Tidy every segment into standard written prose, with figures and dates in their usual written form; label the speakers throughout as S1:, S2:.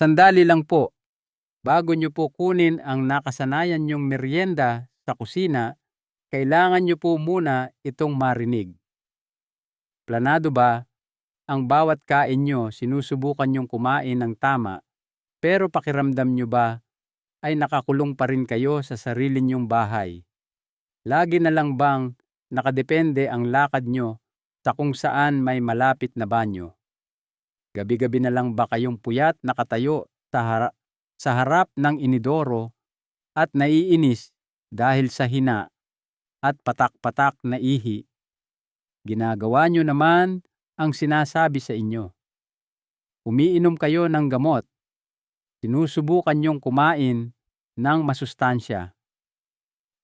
S1: Sandali lang po. Bago nyo po kunin ang nakasanayan nyong merienda sa kusina, kailangan nyo po muna itong marinig. Planado ba ang bawat kain nyo sinusubukan nyong kumain ng tama, pero pakiramdam nyo ba ay nakakulong pa rin kayo sa sarili nyong bahay? Lagi na lang bang nakadepende ang lakad nyo sa kung saan may malapit na banyo? Gabi-gabi na lang ba kayong puyat nakatayo sa harap ng inidoro at naiinis dahil sa hina at patak-patak na ihi? Ginagawa nyo naman ang sinasabi sa inyo. Umiinom kayo ng gamot. Sinusubukan nyong kumain ng masustansya.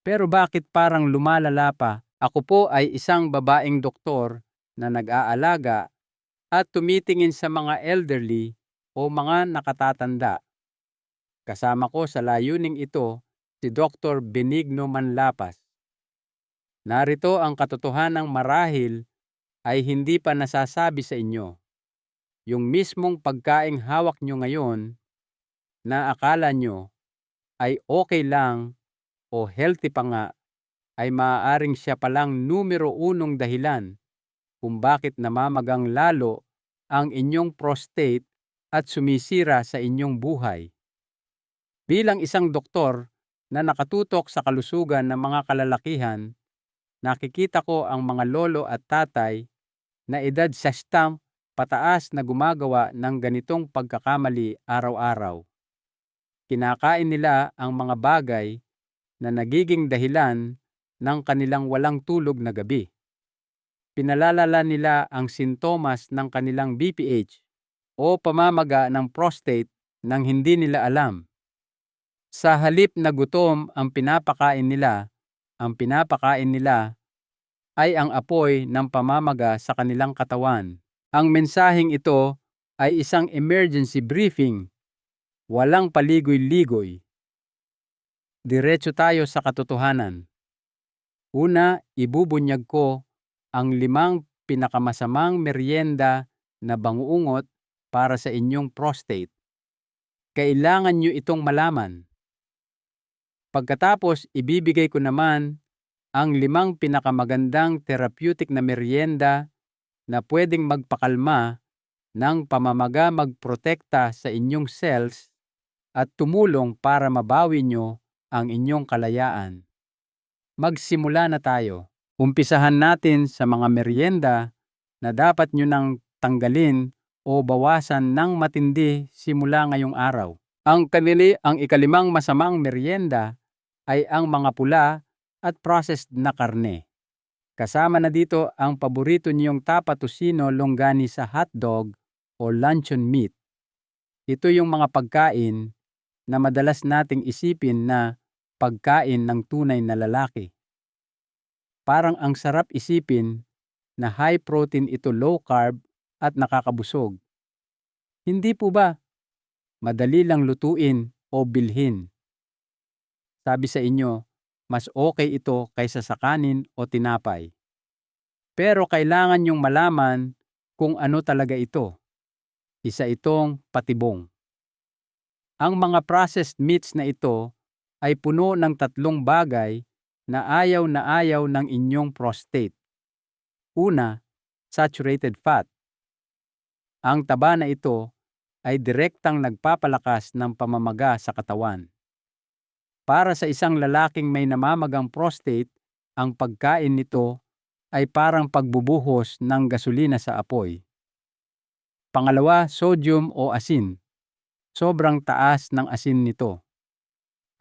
S1: Pero bakit parang lumalala pa? Ako po ay isang babaeng doktor na nag-aalaga at tumitingin sa mga elderly o mga nakatatanda. Kasama ko sa layuning ito si Dr. Benigno Manlapas. Narito ang katotohanang marahil ay hindi pa nasasabi sa inyo. Yung mismong pagkaing hawak nyo ngayon na akala nyo ay okay lang o healthy pa nga, ay maaaring siya palang numero 1 dahilan kung bakit namamagang lalo ang inyong prostate at sumisira sa inyong buhay. Bilang isang doktor na nakatutok sa kalusugan ng mga kalalakihan, nakikita ko ang mga lolo at tatay na edad 60 pataas na gumagawa ng ganitong pagkakamali araw-araw. Kinakain nila ang mga bagay na nagiging dahilan ng kanilang walang tulog na gabi. Pinalalala nila ang sintomas ng kanilang BPH o pamamaga ng prostate nang hindi nila alam. Sa halip na gutom ang pinapakain nila ay ang apoy ng pamamaga sa kanilang katawan. Ang mensaheng ito ay isang emergency briefing. Walang paligoy-ligoy. Diretso tayo sa katotohanan. Una, ibubunyag ko ang 5 pinakamasamang merienda na bangungot para sa inyong prostate. Kailangan nyo itong malaman. Pagkatapos, ibibigay ko naman ang 5 pinakamagandang therapeutic na merienda na pwedeng magpakalma ng pamamaga, magprotekta sa inyong cells at tumulong para mabawi nyo ang inyong kalayaan. Magsimula na tayo. Umpisahan natin sa mga merienda na dapat nyo nang tanggalin o bawasan ng matindi simula ngayong araw. Ang 5 masamang merienda ay ang mga pula at processed na karne. Kasama na dito ang paborito niyong tapa tocino longganisa hotdog o luncheon meat. Ito yung mga pagkain na madalas nating isipin na pagkain ng tunay na lalaki. Parang ang sarap isipin na high protein ito, low carb at nakakabusog. Hindi po ba? Madali lang lutuin o bilhin. Sabi sa inyo, mas okay ito kaysa sa kanin o tinapay. Pero kailangan nyong malaman kung ano talaga ito. Isa itong patibong. Ang mga processed meats na ito ay puno ng 3 bagay na ayaw ng inyong prostate. Una, saturated fat. Ang taba na ito ay direktang nagpapalakas ng pamamaga sa katawan. Para sa isang lalaking may namamagang prostate, ang pagkain nito ay parang pagbubuhos ng gasolina sa apoy. Pangalawa, sodium o asin. Sobrang taas ng asin nito.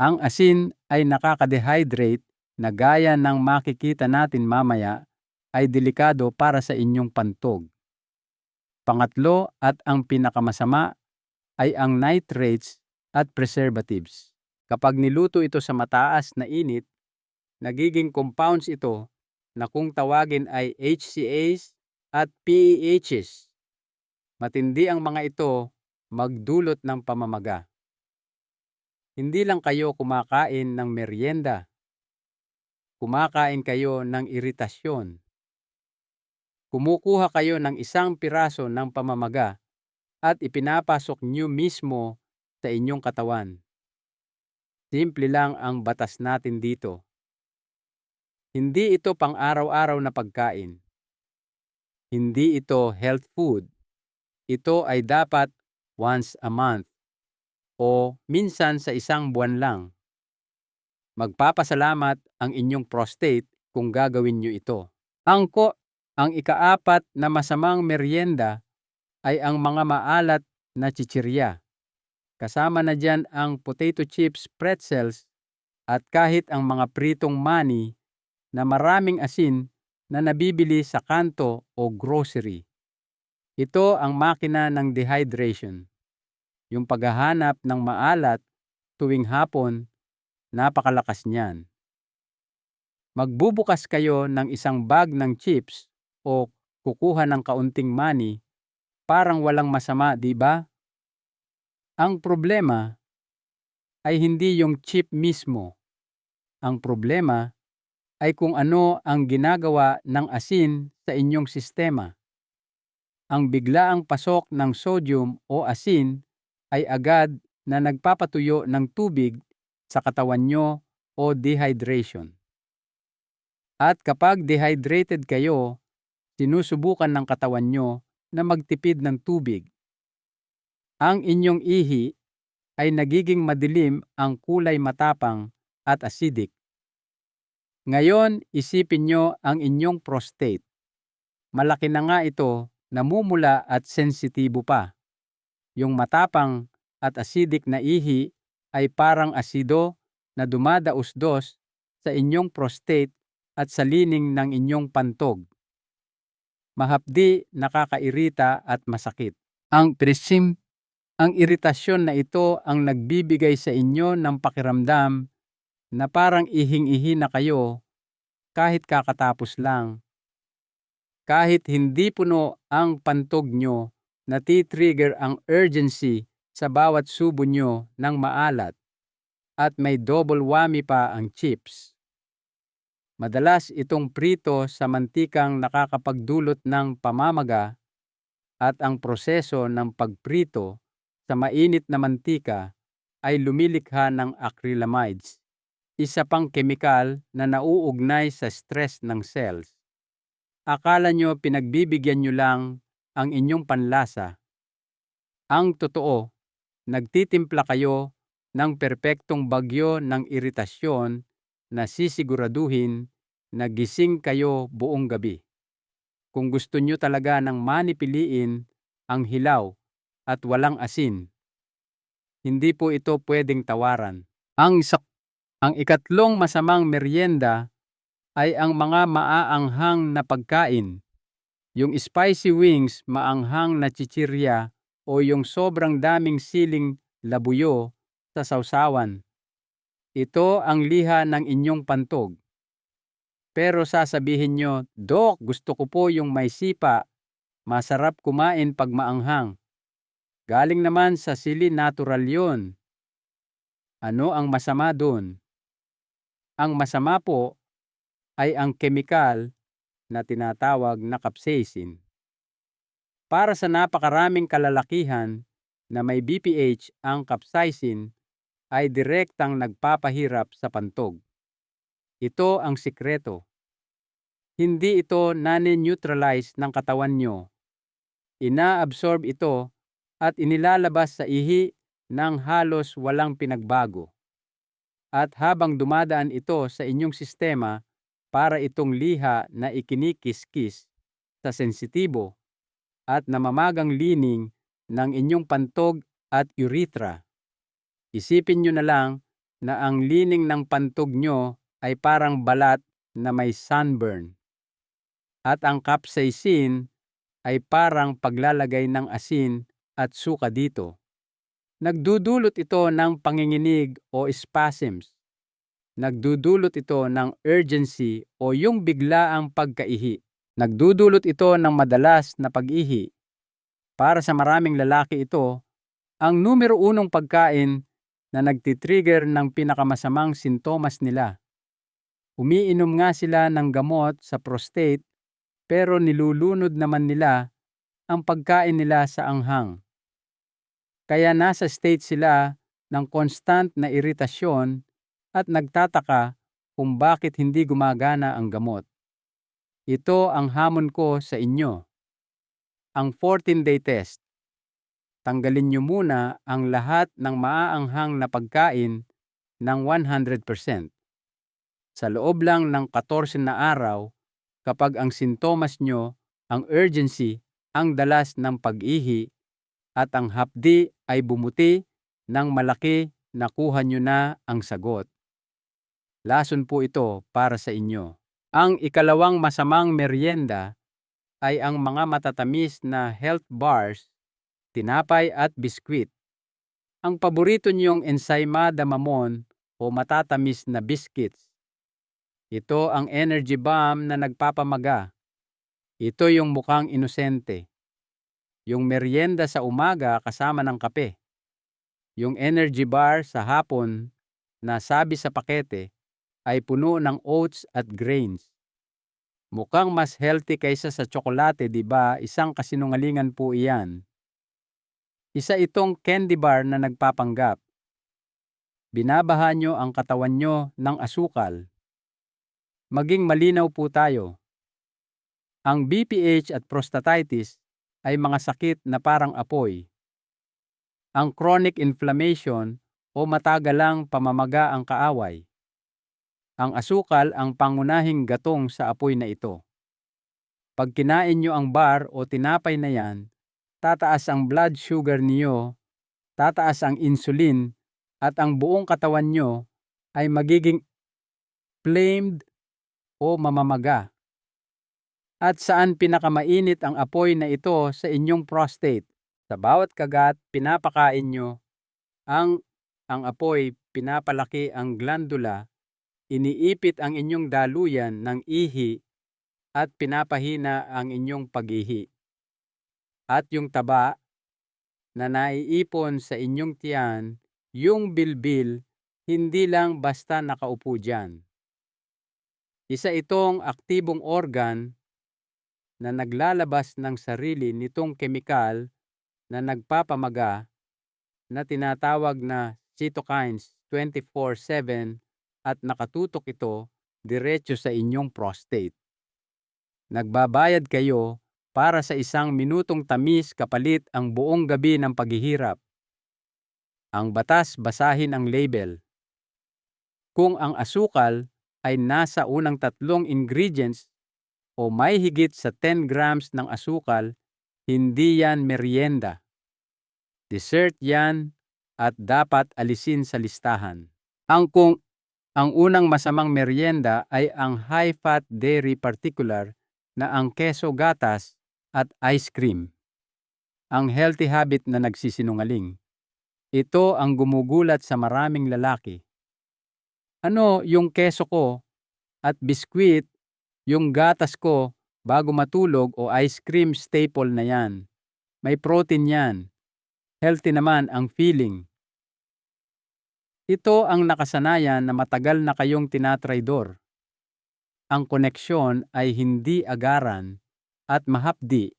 S1: Ang asin ay nakaka-dehydrate na gaya ng makikita natin mamaya ay delikado para sa inyong pantog. Pangatlo at ang pinakamasama ay ang nitrates at preservatives. Kapag niluto ito sa mataas na init, nagiging compounds ito na kung tawagin ay HCAs at PAHs. Matindi ang mga ito magdulot ng pamamaga. Hindi lang kayo kumakain ng merienda. Kumakain kayo ng iritasyon. Kumukuha kayo ng 1 piraso ng pamamaga at ipinapasok nyo mismo sa inyong katawan. Simple lang ang batas natin dito. Hindi ito pang-araw-araw na pagkain. Hindi ito health food. Ito ay dapat once a month o minsan sa isang buwan lang. Magpapasalamat ang inyong prostate kung gagawin nyo ito. Ang ikaapat na masamang merienda ay ang mga maalat na chichirya. Kasama na dyan ang potato chips, pretzels, at kahit ang mga pritong mani na maraming asin na nabibili sa kanto o grocery. Ito ang makina ng dehydration. Yung paghahanap ng maalat tuwing hapon, napakalakas niyan. Magbubukas kayo ng isang bag ng chips o kukuha ng kaunting mani, parang walang masama, di ba? Ang problema ay hindi yung chip mismo. Ang problema ay kung ano ang ginagawa ng asin sa inyong sistema. Ang biglaang pasok ng sodium o asin ay agad na nagpapatuyo ng tubig sa katawan nyo o dehydration. At kapag dehydrated kayo, sinusubukan ng katawan nyo na magtipid ng tubig. Ang inyong ihi ay nagiging madilim, ang kulay matapang at acidic. Ngayon, isipin nyo ang inyong prostate. Malaki na nga ito, namumula at sensitibo pa. Yung matapang at acidic na ihi ay parang asido na dumadausdos sa inyong prostate at sa lining ng inyong pantog. Mahapdi, nakakairita at masakit. Ang iritasyon na ito ang nagbibigay sa inyo ng pakiramdam na parang ihing-ihi na kayo kahit kakatapos lang. Kahit hindi puno ang pantog nyo, natitrigger ang urgency sa bawat subo nyo ng maalat at may double whammy pa ang chips. Madalas itong prito sa mantikang nakakapagdulot ng pamamaga at ang proseso ng pagprito sa mainit na mantika ay lumilikha ng acrylamides, isa pang kemikal na nauugnay sa stress ng cells. Akala nyo pinagbibigyan nyo lang ang inyong panlasa. Ang totoo, nagtitimpla kayo ng perpektong bagyo ng iritasyon na sisiguraduhin na gising kayo buong gabi. Kung gusto nyo talaga ng manipiliin ang hilaw at walang asin, hindi po ito pwedeng tawaran. Ang ikatlong masamang merienda ay ang mga maaanghang na pagkain. Yung spicy wings, maanghang na chichirya o yung sobrang daming siling labuyo sa sausawan. Ito ang liha ng inyong pantog. Pero sasabihin nyo, Dok, gusto ko po yung may sipa. Masarap kumain pag maanghang. Galing naman sa sili, natural yun. Ano ang masama dun? Ang masama po ay ang kemikal na tinatawag na capsaicin. Para sa napakaraming kalalakihan na may BPH, ang capsaicin ay direktang nagpapahirap sa pantog. Ito ang sikreto. Hindi ito nani-neutralize ng katawan nyo. Ina-absorb ito at inilalabas sa ihi ng halos walang pinagbago. At habang dumadaan ito sa inyong sistema, para itong liha na ikinikis-kis sa sensitibo at namamagang lining ng inyong pantog at urethra. Isipin nyo na lang na ang lining ng pantog nyo ay parang balat na may sunburn. At ang capsaicin ay parang paglalagay ng asin at suka dito. Nagdudulot ito ng panginginig o spasms. Nagdudulot ito ng urgency o yung biglaang pagkaihi. Nagdudulot ito ng madalas na pag-ihi. Para sa maraming lalaki ito, ang numero 1 pagkain na nagtitrigger ng pinakamasamang sintomas nila. Umiinom nga sila ng gamot sa prostate pero nilulunod naman nila ang pagkain nila sa anghang. Kaya nasa state sila ng constant na iritasyon at nagtataka kung bakit hindi gumagana ang gamot. Ito ang hamon ko sa inyo. Ang 14-day test. Tanggalin niyo muna ang lahat ng maaanghang na pagkain ng 100%. Sa loob lang ng 14 na araw, kapag ang sintomas nyo, ang urgency, ang dalas ng pag-ihi, at ang hapdi ay bumuti ng malaki, nakuha nyo na ang sagot. Lason po ito para sa inyo. Ang ikalawang masamang merienda ay ang mga matatamis na health bars, tinapay at biskwit. Ang paborito niyong ensaymada mamon o matatamis na biscuits. Ito ang energy bomb na nagpapamaga. Ito yung mukhang inosente. Yung merienda sa umaga kasama ng kape. Yung energy bar sa hapon na sabi sa pakete ay puno ng oats at grains. Mukhang mas healthy kaysa sa tsokolate, di ba? Isang kasinungalingan po iyan. Isa itong candy bar na nagpapanggap. Binabaha nyo ang katawan nyo ng asukal. Maging malinaw po tayo. Ang BPH at prostatitis ay mga sakit na parang apoy. Ang chronic inflammation o matagalang pamamaga ang kaaway. Ang asukal ang pangunahing gatong sa apoy na ito. Pag kinain nyo ang bar o tinapay na yan, tataas ang blood sugar niyo, tataas ang insulin, at ang buong katawan nyo ay magiging inflamed o mamamaga. At saan pinakamainit ang apoy na ito sa inyong prostate? Sa bawat kagat, pinapakain nyo ang apoy, pinapalaki ang glandula, iniipit ang inyong daluyan ng ihi at pinapahina ang inyong pag-ihi. At yung taba na naiipon sa inyong tiyan, yung bilbil, hindi lang basta nakaupo dyan. Isa itong aktibong organ na naglalabas ng sarili nitong kemikal na nagpapamaga na tinatawag na cytokines 24/7 at nakatutok ito diretso sa inyong prostate. Nagbabayad kayo para sa 1 minutong tamis kapalit ang buong gabi ng paghihirap. Ang batas, basahin ang label. Kung ang asukal ay nasa unang 3 ingredients o may higit sa 10 grams ng asukal, hindi yan merienda. Dessert yan at dapat alisin sa listahan. Ang unang masamang merienda ay ang high-fat dairy particular na ang keso, gatas at ice cream. Ang healthy habit na nagsisinungaling. Ito ang gumugulat sa maraming lalaki. Ano yung keso ko at biskwit, yung gatas ko bago matulog o ice cream, staple na yan. May protein yan. Healthy naman ang feeling. Ito ang nakasanayan na matagal na kayong tinatraydor. Ang koneksyon ay hindi agaran at mahapdi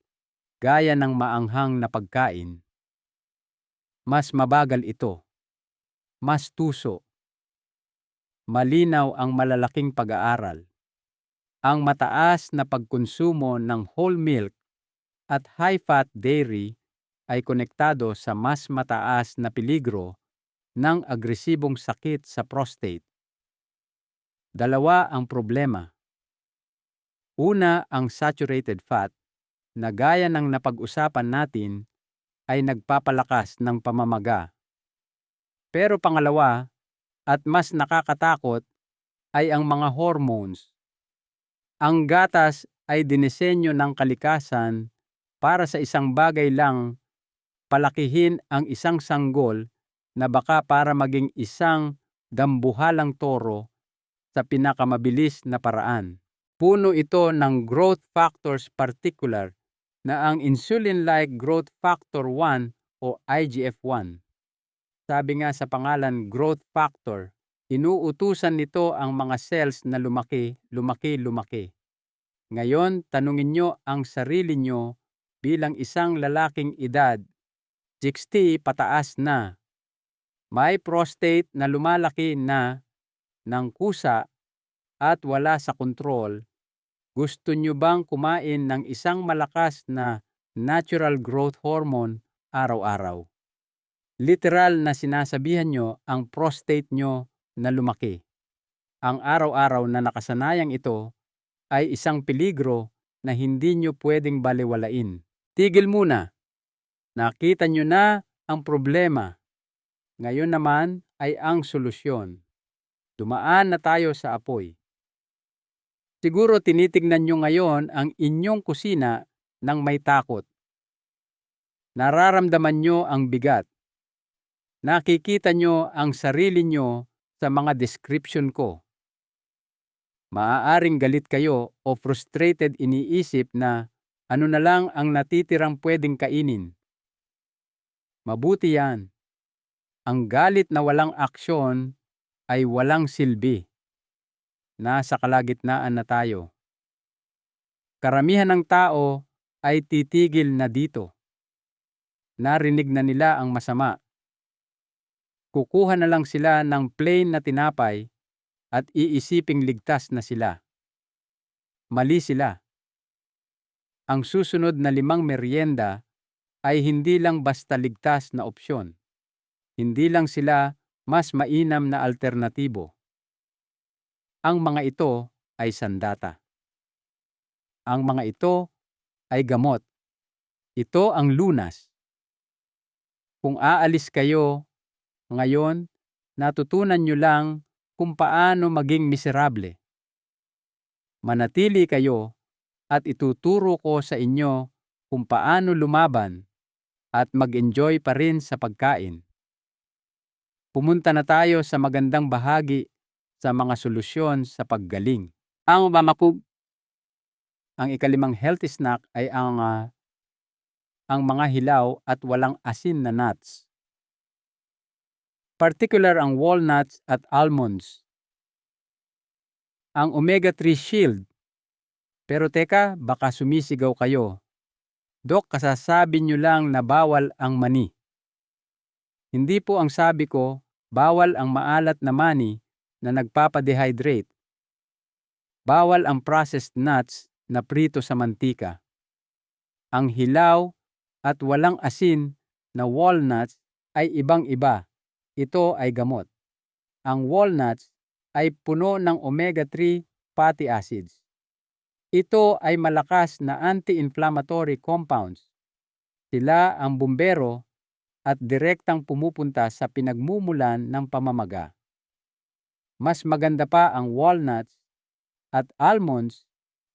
S1: gaya ng maanghang na pagkain. Mas mabagal ito. Mas tuso. Malinaw ang malalaking pag-aaral. Ang mataas na pagkonsumo ng whole milk at high-fat dairy ay konektado sa mas mataas na peligro ng agresibong sakit sa prostate. Dalawa ang problema. Una, ang saturated fat na gaya ng napag-usapan natin ay nagpapalakas ng pamamaga. Pero pangalawa, at mas nakakatakot, ay ang mga hormones. Ang gatas ay dinisenyo ng kalikasan para sa isang bagay lang, palakihin ang isang sanggol na baka para maging isang dambuhalang toro sa pinakamabilis na paraan. Puno ito ng growth factors particular na ang insulin-like growth factor 1 o IGF-1. Sabi nga sa pangalan growth factor, inuutusan nito ang mga cells na lumaki. Ngayon, tanungin nyo ang sarili nyo bilang isang lalaking edad 60 pataas na. May prostate na lumalaki na ng kusa at wala sa kontrol, gusto nyo bang kumain ng isang malakas na natural growth hormone araw-araw? Literal na sinasabihan nyo ang prostate nyo na lumaki. Ang araw-araw na nakasanayang ito ay isang peligro na hindi nyo pwedeng balewalain. Tigil muna. Nakita nyo na ang problema. Ngayon naman ay ang solusyon. Dumaan na tayo sa apoy. Siguro tinitignan nyo ngayon ang inyong kusina ng may takot. Nararamdaman nyo ang bigat. Nakikita nyo ang sarili nyo sa mga description ko. Maaaring galit kayo o frustrated, iniisip na ano na lang ang natitirang pwedeng kainin. Mabuti yan. Ang galit na walang aksyon ay walang silbi. Nasa kalagitnaan na tayo. Karamihan ng tao ay titigil na dito. Narinig na nila ang masama. Kukuha na lang sila ng plain na tinapay at iisiping ligtas na sila. Mali sila. Ang susunod na 5 merienda ay hindi lang basta ligtas na opsyon. Hindi lang sila mas mainam na alternatibo. Ang mga ito ay sandata. Ang mga ito ay gamot. Ito ang lunas. Kung aalis kayo ngayon, natutunan nyo lang kung paano maging miserable. Manatili kayo at ituturo ko sa inyo kung paano lumaban at mag-enjoy pa rin sa pagkain. Pumunta na tayo sa magandang bahagi sa mga solusyon sa paggaling. Ang mamakub. Ang ika-5 healthy snack ay ang mga hilaw at walang asin na nuts. Particular ang walnuts at almonds. Ang omega-3 shield. Pero teka, baka sumisigaw kayo. Dok, kasasabi nyo lang na bawal ang mani. Hindi po ang sabi ko, bawal ang maalat na mani na nagpapadehydrate. Bawal ang processed nuts na prito sa mantika. Ang hilaw at walang asin na walnuts ay ibang-iba. Ito ay gamot. Ang walnuts ay puno ng omega-3 fatty acids. Ito ay malakas na anti-inflammatory compounds. Sila ang bumbero at direktang pumupunta sa pinagmumulan ng pamamaga. Mas maganda pa ang walnuts at almonds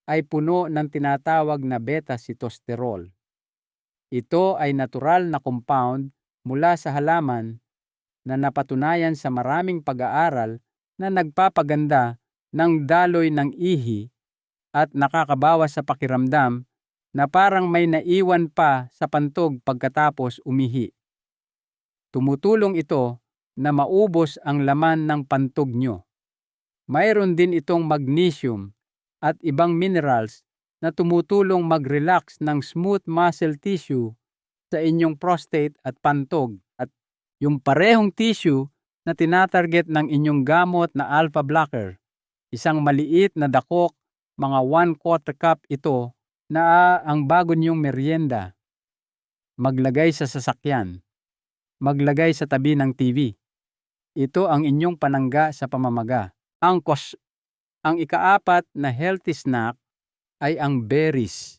S1: ay puno ng tinatawag na beta-sitosterol. Ito ay natural na compound mula sa halaman na napatunayan sa maraming pag-aaral na nagpapaganda ng daloy ng ihi at nakakabawas sa pakiramdam na parang may naiwan pa sa pantog pagkatapos umihi. Tumutulong ito na maubos ang laman ng pantog nyo. Mayroon din itong magnesium at ibang minerals na tumutulong mag-relax ng smooth muscle tissue sa inyong prostate at pantog, at yung parehong tissue na tinatarget ng inyong gamot na alpha blocker. Isang maliit na dakok, mga 1/4 cup ito na ang bago niyong merienda. Maglagay sa sasakyan. Maglagay sa tabi ng TV. Ito ang inyong panangga sa pamamaga. Ang ika-4 na healthy snack ay ang berries.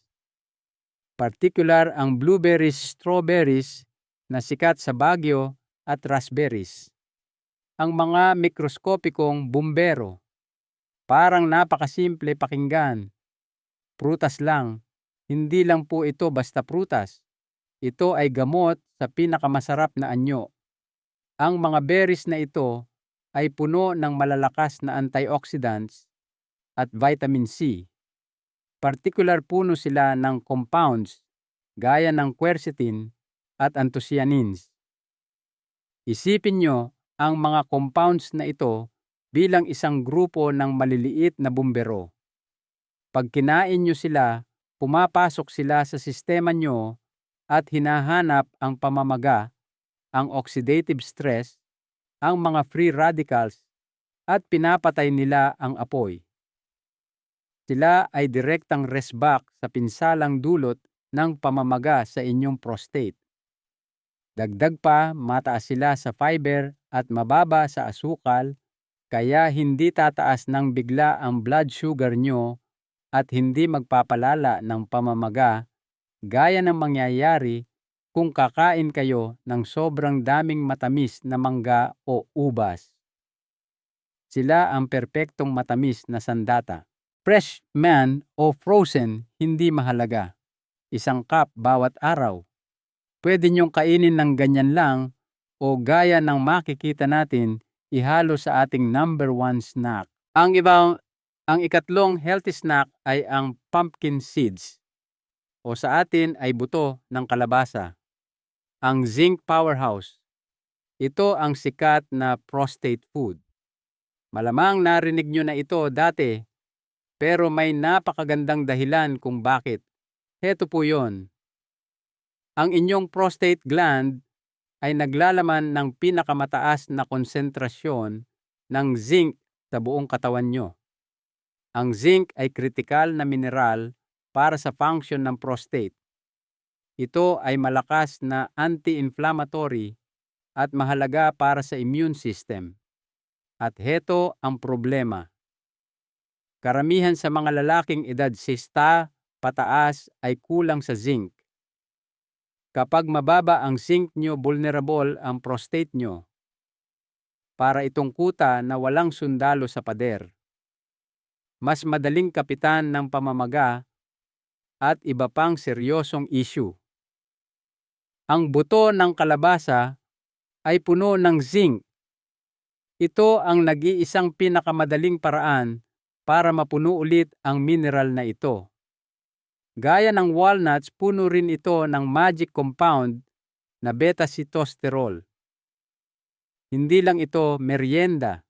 S1: Particular ang blueberries, strawberries na sikat sa Baguio at raspberries. Ang mga mikroskopikong bumbero. Parang napakasimple pakinggan. Prutas lang. Hindi lang po ito basta prutas. Ito ay gamot sa pinakamasarap na anyo. Ang mga berries na ito ay puno ng malalakas na antioxidants at vitamin C. Particular puno sila ng compounds gaya ng quercetin at anthocyanins. Isipin nyo ang mga compounds na ito bilang isang grupo ng maliliit na bumbero. Pag kinain nyo sila, pumapasok sila sa sistema nyo at hinahanap ang pamamaga, ang oxidative stress, ang mga free radicals at pinapatay nila ang apoy. Sila ay direktang resback sa pinsalang dulot ng pamamaga sa inyong prostate. Dagdag pa, mataas sila sa fiber at mababa sa asukal, kaya hindi tataas ng bigla ang blood sugar nyo at hindi magpapalala ng pamamaga gaya ng mangyayari kung kakain kayo ng sobrang daming matamis na mangga o ubas. Sila ang perpektong matamis na sandata. Fresh man o frozen, hindi mahalaga. Isang cup bawat araw. Pwede niyong kainin ng ganyan lang o gaya ng makikita natin, ihalo sa ating number 1 snack. Ang ikatlong healthy snack ay ang pumpkin seeds o sa atin ay buto ng kalabasa. Ang zinc powerhouse. Ito ang sikat na prostate food. Malamang narinig nyo na ito dati, pero may napakagandang dahilan kung bakit. Heto po yon. Ang inyong prostate gland ay naglalaman ng pinakamataas na konsentrasyon ng zinc sa buong katawan nyo. Ang zinc ay kritikal na mineral para sa function ng prostate. Ito ay malakas na anti-inflammatory at mahalaga para sa immune system. At heto ang problema. Karamihan sa mga lalaking edad 60 pataas ay kulang sa zinc. Kapag mababa ang zinc nyo, vulnerable ang prostate nyo para itong kuta na walang sundalo sa pader. Mas madaling kapitan ng pamamaga at iba pang seryosong issue. Ang buto ng kalabasa ay puno ng zinc. Ito ang nag-iisang pinakamadaling paraan para mapuno ulit ang mineral na ito. Gaya ng walnuts, puno rin ito ng magic compound na beta-sitosterol. Hindi lang ito merienda.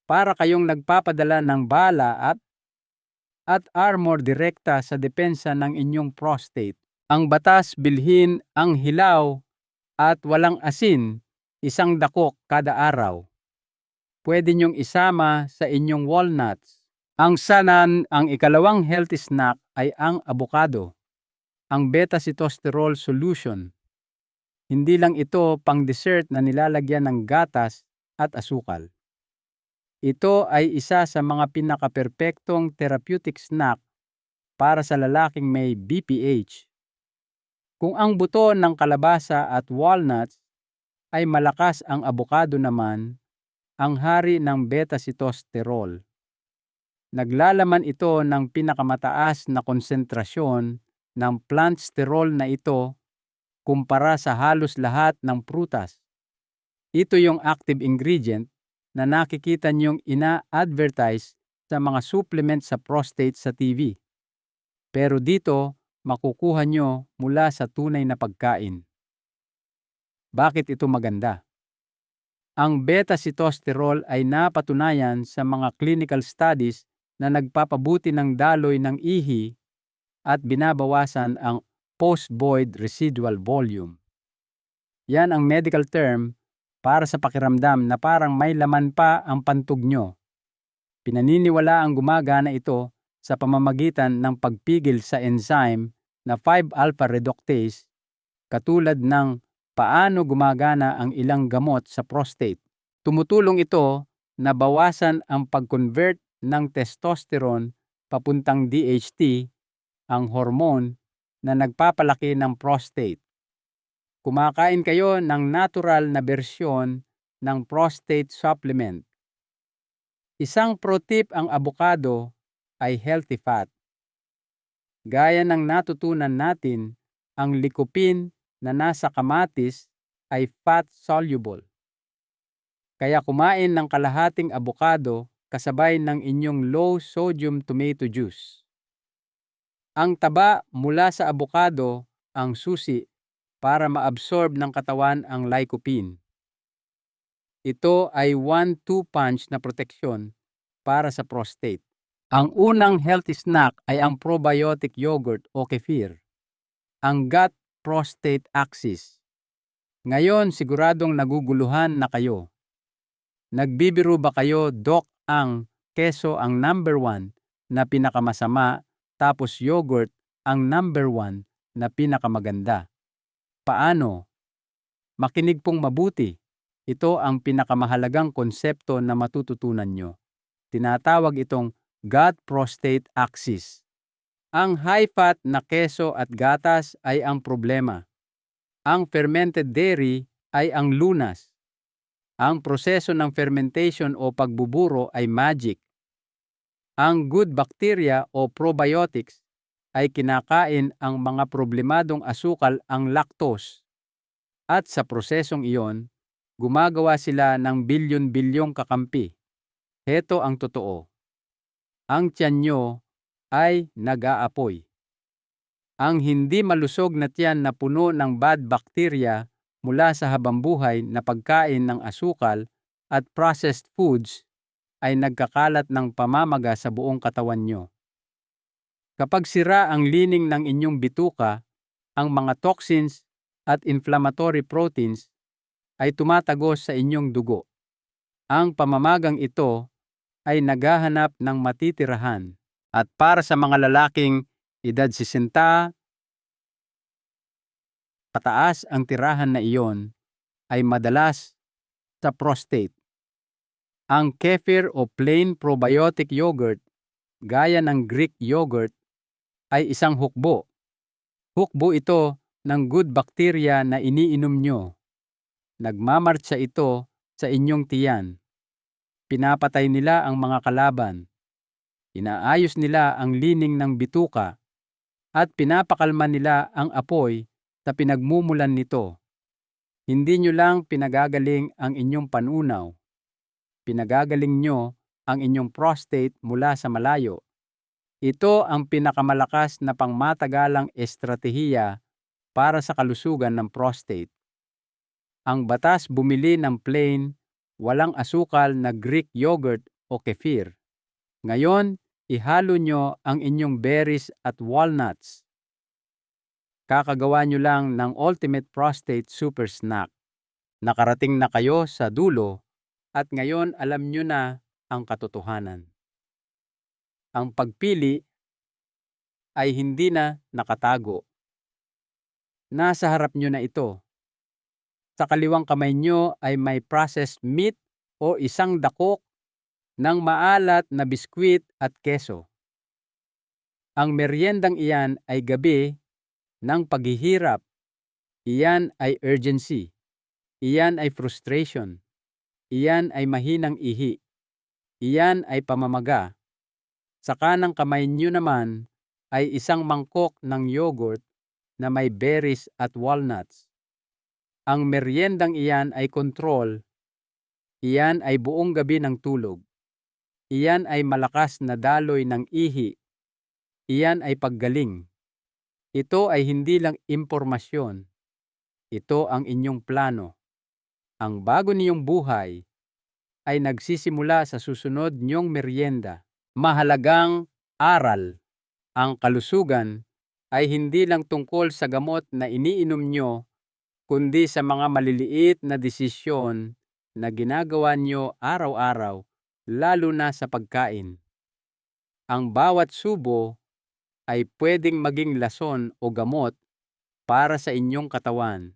S1: Para kayong nagpapadala ng bala at armor direkta sa depensa ng inyong prostate. Ang batas bilhin ang hilaw at walang asin, isang dakok kada araw. Pwede nyong isama sa inyong walnuts. Ang ikalawang healthy snack ay ang avocado, ang beta-sitosterol solution. Hindi lang ito pang dessert na nilalagyan ng gatas at asukal. Ito ay isa sa mga pinakaperpektong therapeutic snack para sa lalaking may BPH. Kung ang buto ng kalabasa at walnuts ay malakas, ang avocado naman ang hari ng beta-sitosterol. Naglalaman ito ng pinakamataas na konsentrasyon ng plant sterol na ito kumpara sa halos lahat ng prutas. Ito yung active ingredient na nakikita niyong ina-advertise sa mga supplement sa prostate sa TV. Pero dito, makukuha nyo mula sa tunay na pagkain. Bakit ito maganda? Ang beta-sitosterol ay napatunayan sa mga clinical studies na nagpapabuti ng daloy ng ihi at binabawasan ang post-void residual volume. Yan ang medical term para sa pakiramdam na parang may laman pa ang pantog nyo. Pinaniniwala ang gumagana ito sa pamamagitan ng pagpigil sa enzyme na 5-alpha reductase, katulad ng paano gumagana ang ilang gamot sa prostate. Tumutulong ito na bawasan ang pag-convert ng testosterone papuntang DHT, ang hormone na nagpapalaki ng prostate. Kumakain kayo ng natural na bersyon ng prostate supplement. Isang pro tip, ang avocado ay healthy fat. Gaya ng natutunan natin, ang lycopene na nasa kamatis ay fat soluble. Kaya kumain ng kalahating avocado kasabay ng inyong low sodium tomato juice. Ang taba mula sa avocado ang susi para ma-absorb ng katawan ang lycopene. Ito ay 1-2 punch na proteksyon para sa prostate. Ang unang healthy snack ay ang probiotic yogurt o kefir. ang gut-prostate axis. Ngayon siguradong naguguluhan na kayo. Nagbibiro ba kayo, Doc, ang keso ang number 1 na pinakamasama tapos yogurt ang number 1 na pinakamaganda? Paano? Makinig pong mabuti. Ito ang pinakamahalagang konsepto na matututunan nyo. Tinatawag itong gut-prostate axis. Ang high-fat na keso at gatas ay ang problema. Ang fermented dairy ay ang lunas. Ang proseso ng fermentation o pagbuburo ay magic. Ang good bacteria o probiotics ay kinakain ang mga problemadong asukal ang lactose. At sa prosesong iyon, gumagawa sila ng bilyon-bilyong kakampi. Heto ang totoo. Ang tiyan nyo ay nag-aapoy. Ang hindi malusog na tiyan na puno ng bad bacteria mula sa habambuhay na pagkain ng asukal at processed foods ay nagkakalat ng pamamaga sa buong katawan nyo. Kapag sira ang lining ng inyong bituka, ang mga toxins at inflammatory proteins ay tumatagos sa inyong dugo. Ang pamamagang ito ay naghahanap ng matitirahan. At para sa mga lalaking edad 60, pataas ang tirahan na iyon ay madalas sa prostate. Ang kefir o plain probiotic yogurt, gaya ng Greek yogurt, ay isang hukbo. Hukbo ito ng good bacteria na iniinom nyo. Nagmamartsa ito sa inyong tiyan. Pinapatay nila ang mga kalaban. Inaayos nila ang lining ng bituka at pinapakalma nila ang apoy sa pinagmumulan nito. Hindi nyo lang pinagagaling ang inyong panunaw. Pinagagaling nyo ang inyong prostate mula sa malayo. Ito ang pinakamalakas na pangmatagalang estratehiya para sa kalusugan ng prostate. Ang batas bumili ng plain, walang asukal na Greek yogurt o kefir. Ngayon, ihalo nyo ang inyong berries at walnuts. Kakagawa nyo lang ng Ultimate Prostate Super Snack. Nakarating na kayo sa dulo at ngayon alam nyo na ang katotohanan. Ang pagpili ay hindi na nakatago. Nasa harap nyo na ito. Sa kaliwang kamay nyo ay may processed meat o isang dakok ng maalat na biskwit at keso. Ang meryendang iyan ay gabi ng paghihirap. Iyan ay urgency. Iyan ay frustration. Iyan ay mahinang ihi. Iyan ay pamamaga. Sa kanang kamay nyo naman ay isang mangkok ng yogurt na may berries at walnuts. Ang meryendang iyan ay control. Iyan ay buong gabi ng tulog. Iyan ay malakas na daloy ng ihi. Iyan ay paggaling. Ito ay hindi lang impormasyon. Ito ang inyong plano. Ang bago niyong buhay ay nagsisimula sa susunod niyong meryenda. Mahalagang aral. Ang kalusugan ay hindi lang tungkol sa gamot na iniinom nyo, kundi sa mga maliliit na desisyon na ginagawa nyo araw-araw, lalo na sa pagkain. Ang bawat subo ay pwedeng maging lason o gamot para sa inyong katawan.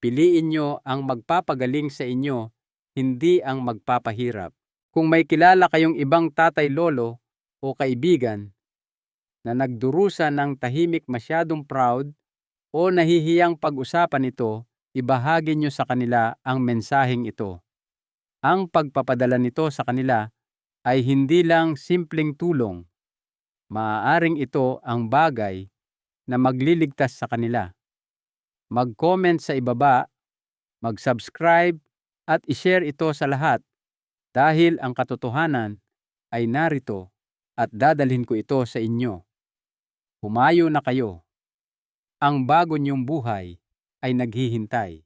S1: Piliin nyo ang magpapagaling sa inyo, hindi ang magpapahirap. Kung may kilala kayong ibang tatay-lolo o kaibigan na nagdurusa ng tahimik masyadong proud o nahihiyang pag-usapan ito, ibahagi nyo sa kanila ang mensaheng ito. Ang pagpapadala nito sa kanila ay hindi lang simpleng tulong. Maaaring ito ang bagay na magliligtas sa kanila. Mag-comment sa ibaba, mag-subscribe at i-share ito sa lahat dahil ang katotohanan ay narito at dadalhin ko ito sa inyo. Humayo na kayo. Ang bago niyong buhay ay naghihintay.